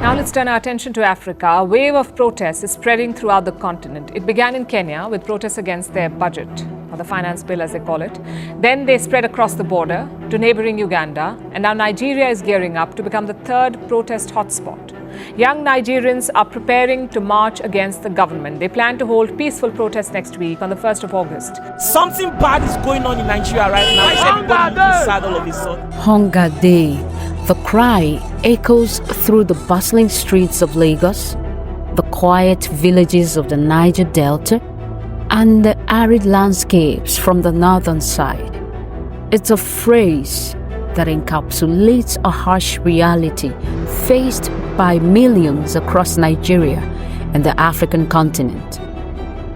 Now let's turn our attention to Africa. A wave of protests is spreading throughout the continent. It began in Kenya with protests against their budget, or the finance bill as they call it. Then they spread across the border to neighboring Uganda, and now Nigeria is gearing up to become the third protest hotspot. Young Nigerians are preparing to march against the government. They plan to hold peaceful protests next week on the 1st of August. Something bad is going on in Nigeria right now. Everybody is sad all of a sudden. Hunger Day. The cry echoes through the bustling streets of Lagos, the quiet villages of the Niger Delta, and the arid landscapes from the northern side. It's a phrase that encapsulates a harsh reality faced by millions across Nigeria and the African continent.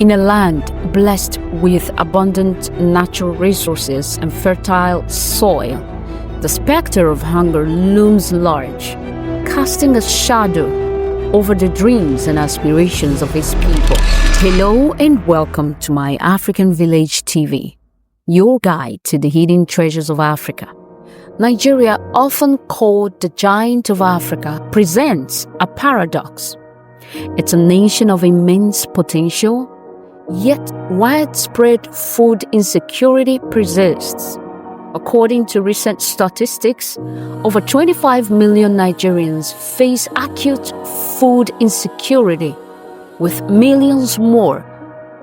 In a land blessed with abundant natural resources and fertile soil, the specter of hunger looms large, casting a shadow over the dreams and aspirations of its people. Hello and welcome to My African Village TV, your guide to the hidden treasures of Africa. Nigeria, often called the giant of Africa, presents a paradox. It's a nation of immense potential, yet widespread food insecurity persists. According to recent statistics, over 25 million Nigerians face acute food insecurity, with millions more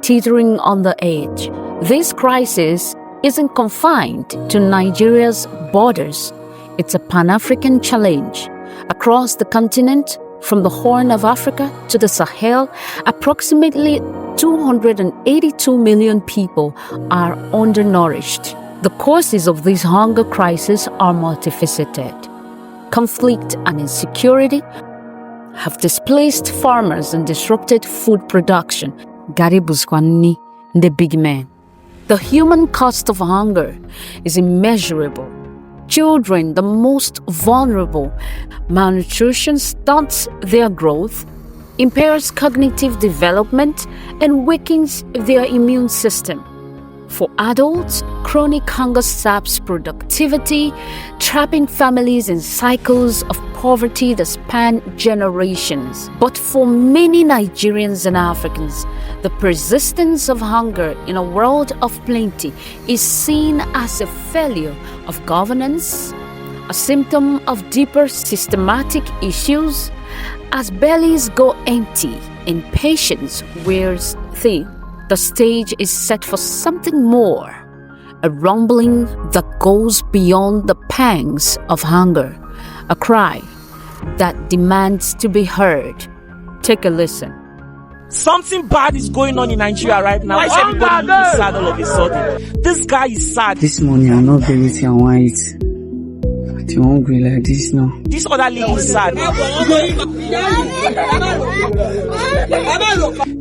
teetering on the edge. This crisis isn't confined to Nigeria's borders. It's a Pan-African challenge. Across the continent, from the Horn of Africa to the Sahel, approximately 282 million people are undernourished. The causes of this hunger crisis are multifaceted. Conflict and insecurity have displaced farmers and disrupted food production. Garibuskwani, the big man. The human cost of hunger is immeasurable. Children, the most vulnerable. Malnutrition stunts their growth, impairs cognitive development, and weakens their immune system. For adults, chronic hunger saps productivity, trapping families in cycles of poverty that span generations. But for many Nigerians and Africans, the persistence of hunger in a world of plenty is seen as a failure of governance, a symptom of deeper systematic issues. As bellies go empty and patience wears thin, the stage is set for something more, a rumbling that goes beyond the pangs of hunger, a cry that demands to be heard. Take a listen. Something bad is going on in Nigeria right now. Why is everybody sad all of a sudden? This guy is sad. This morning I'm not very eating, I want to eat. I'm hungry like this now. This other lady is sad.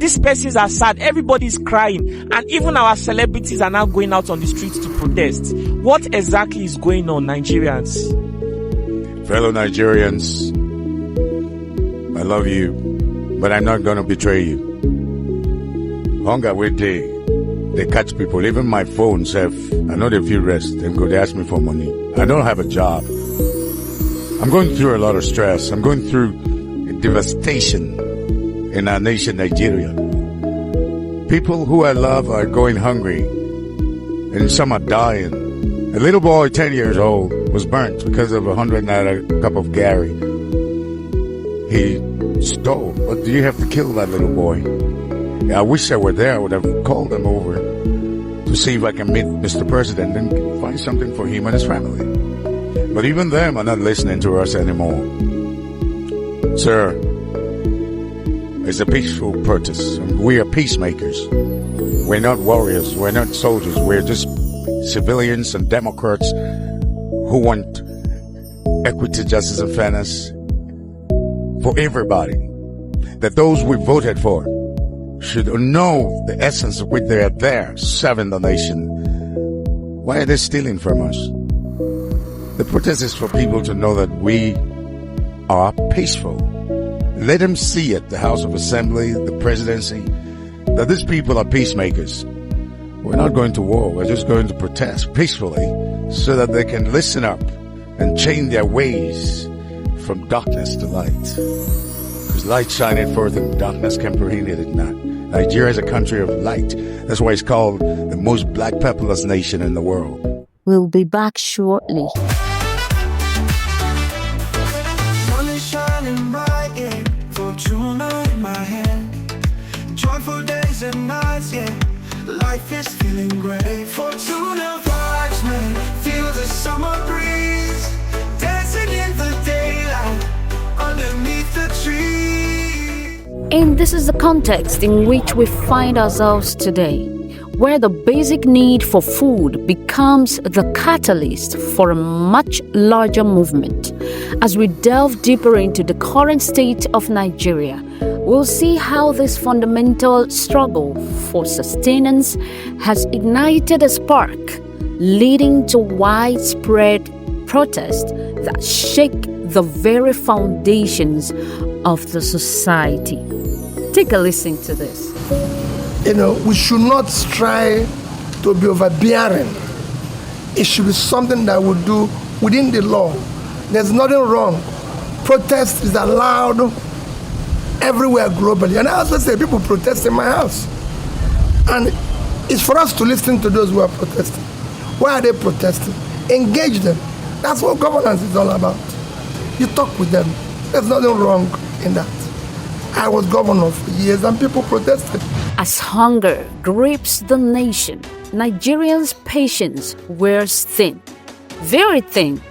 These persons are sad. Everybody is crying. And even our celebrities are now going out on the streets to protest. What exactly is going on, Nigerians? Fellow Nigerians, I love you, but I'm not going to betray you. Hunger will day. They catch people. Even my phone self, I know they feel rest. They go, they ask me for money. I don't have a job. I'm going through a lot of stress. I'm going through a devastation in our nation, Nigeria. People who I love are going hungry, and some are dying. A little boy, 10 years old, was burnt because of 100 naira cup of Gary. He stole. But do you have to kill that little boy? I wish I were there. I would have called them over to see if I can meet Mr. President and find something for him and his family. But even them are not listening to us anymore. Sir, it's a peaceful protest. We are peacemakers. We're not warriors. We're not soldiers. We're just civilians and Democrats who want equity, justice, and fairness for everybody. That those we voted for should know the essence of which they are there, serving the nation. Why are they stealing from us? The protest is for people to know that we are peaceful. Let them see at the House of Assembly, the presidency, that these people are peacemakers. We're not going to war. We're just going to protest peacefully so that they can listen up and change their ways from darkness to light. Because light shineth forth and darkness comprehended it not. Nigeria is a country of light. That's why it's called the most black populous nation in the world. We'll be back shortly. Sun is shining bright, yeah. Fortuna in my hand. Joyful days and nights, yeah. Life is feeling great. Fortuna vibes, man. Feel the summer breeze. Dancing in the daylight underneath the tree. And this is the context in which we find ourselves today, where the basic need for food becomes the catalyst for a much larger movement. As we delve deeper into the current state of Nigeria, we'll see how this fundamental struggle for sustenance has ignited a spark, leading to widespread protests that shake the very foundations of the society. Take a listen to this. We should not try to be overbearing. It should be something that we do within the law. There's nothing wrong. Protest is allowed everywhere globally. And I also say people protest in my house. And it's for us to listen to those who are protesting. Why are they protesting? Engage them. That's what governance is all about. You talk with them. There's nothing wrong in that. I was governor for years and people protested. As hunger grips the nation, Nigerians' patience wears thin, very thin.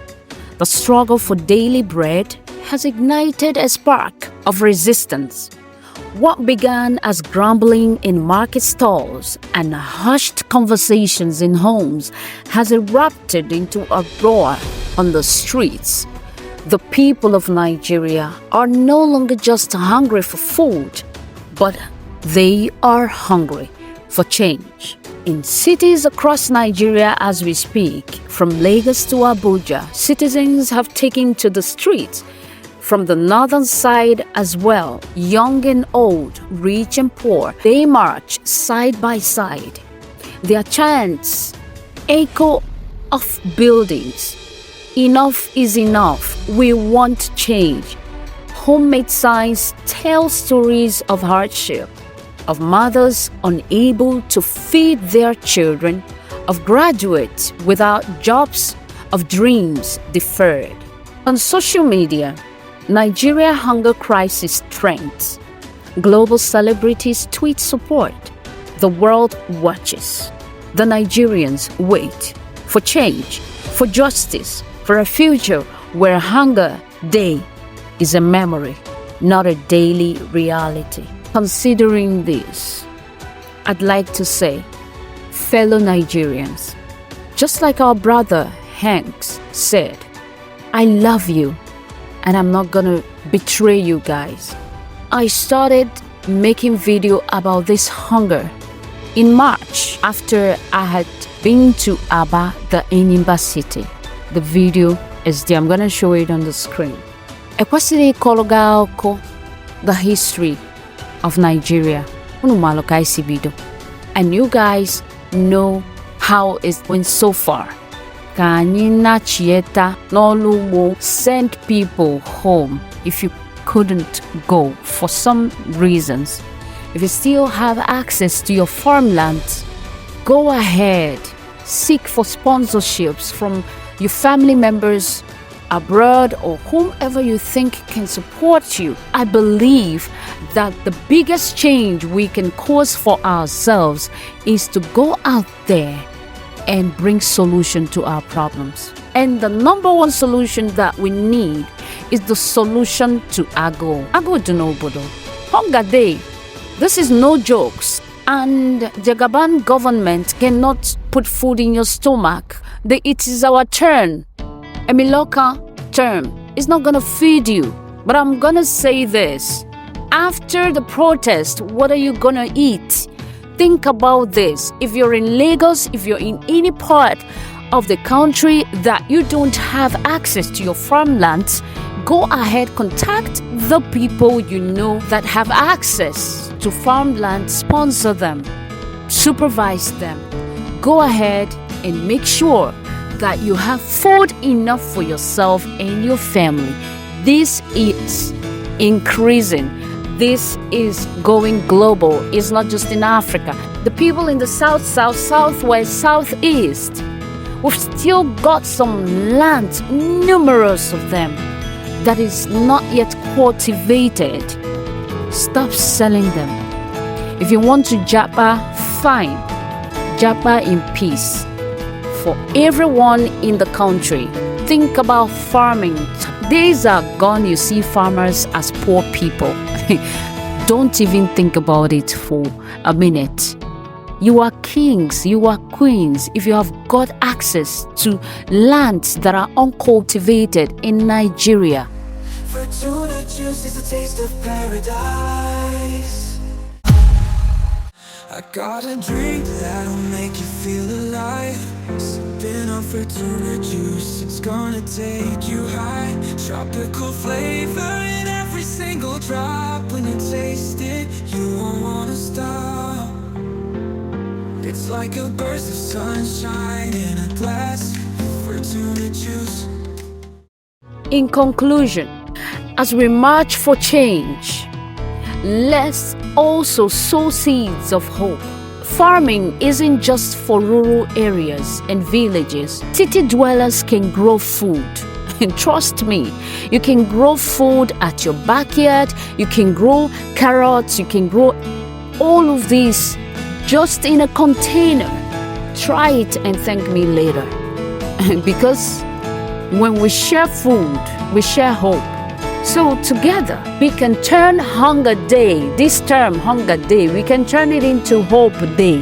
The struggle for daily bread has ignited a spark of resistance. What began as grumbling in market stalls and hushed conversations in homes has erupted into a roar on the streets. The people of Nigeria are no longer just hungry for food, but they are hungry for change. In cities across Nigeria as we speak, from Lagos to Abuja, citizens have taken to the streets. From the northern side as well, young and old, rich and poor, they march side by side. Their chants echo off buildings. Enough is enough. We want change. Homemade signs tell stories of hardship, of mothers unable to feed their children, of graduates without jobs, of dreams deferred. On social media, Nigeria hunger crisis trends. Global celebrities tweet support. The world watches. The Nigerians wait for change, for justice, for a future where Hunger Day is a memory, not a daily reality. Considering this, I'd like to say, fellow Nigerians, just like our brother Hanks said, I love you and I'm not gonna betray you guys. I started making video about this hunger in March after I had been to Aba, the Enyimba city. The video is there. I'm gonna show it on the screen. Ekwesịrị ịkọrọ gị the history of Nigeria. And you guys know how it's going so far. Ka anyị nachieta n'ọlụ ugbo, send people home if you couldn't go for some reasons. If you still have access to your farmland, go ahead. Seek for sponsorships from your family members abroad or whomever you think can support you. I believe that the biggest change we can cause for ourselves is to go out there and bring solution to our problems. And the number one solution that we need is the solution to Ago. Ago Dunobodo. Hunger Day. This is no jokes. And the Gabon government cannot put food in your stomach. It is our turn. A Miloka term is not gonna feed you. But I'm gonna say this. After the protest, what are you gonna eat? Think about this. If you're in Lagos, if you're in any part of the country that you don't have access to your farmlands, go ahead, contact the people you know that have access to farmland, sponsor them, supervise them. Go ahead and make sure that you have food enough for yourself and your family. This is increasing. This is going global. It's not just in Africa. The people in the south, southwest, southeast, we've still got some land, numerous of them, that is not yet cultivated. Stop selling them. If you want to japa, fine. Japa in peace. For everyone in the country, think about farming. Days are gone you see farmers as poor people. Don't even think about it for a minute. You are kings, you are queens if you have got access to lands that are uncultivated in Nigeria. Fortuna juice is a taste of paradise. I got a drink that'll make you feel alive. Sipping on Fortuna juice, it's gonna take you high. Tropical flavor in every single drop. When you taste it, you won't wanna stop. It's like a burst of sunshine in a glass. Fortuna juice. In conclusion, as we march for change, let's also sow seeds of hope. Farming isn't just for rural areas and villages. City dwellers can grow food. And trust me, you can grow food at your backyard, you can grow carrots, you can grow all of these just in a container. Try it and thank me later. Because when we share food, we share hope. So together, we can turn Hunger Day, this term Hunger Day, we can turn it into Hope Day.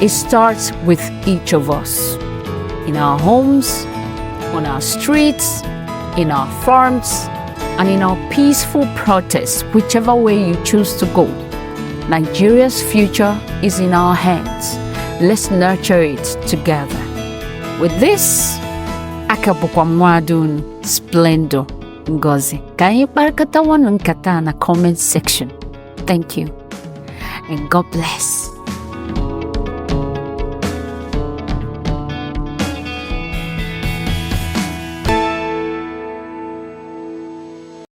It starts with each of us. In our homes, on our streets, in our farms, and in our peaceful protests, whichever way you choose to go. Nigeria's future is in our hands. Let's nurture it together. With this, akabukwa mwadun splendor ngozi. Ka anyị kparịkọta nkata na comment section. Thank you and God bless.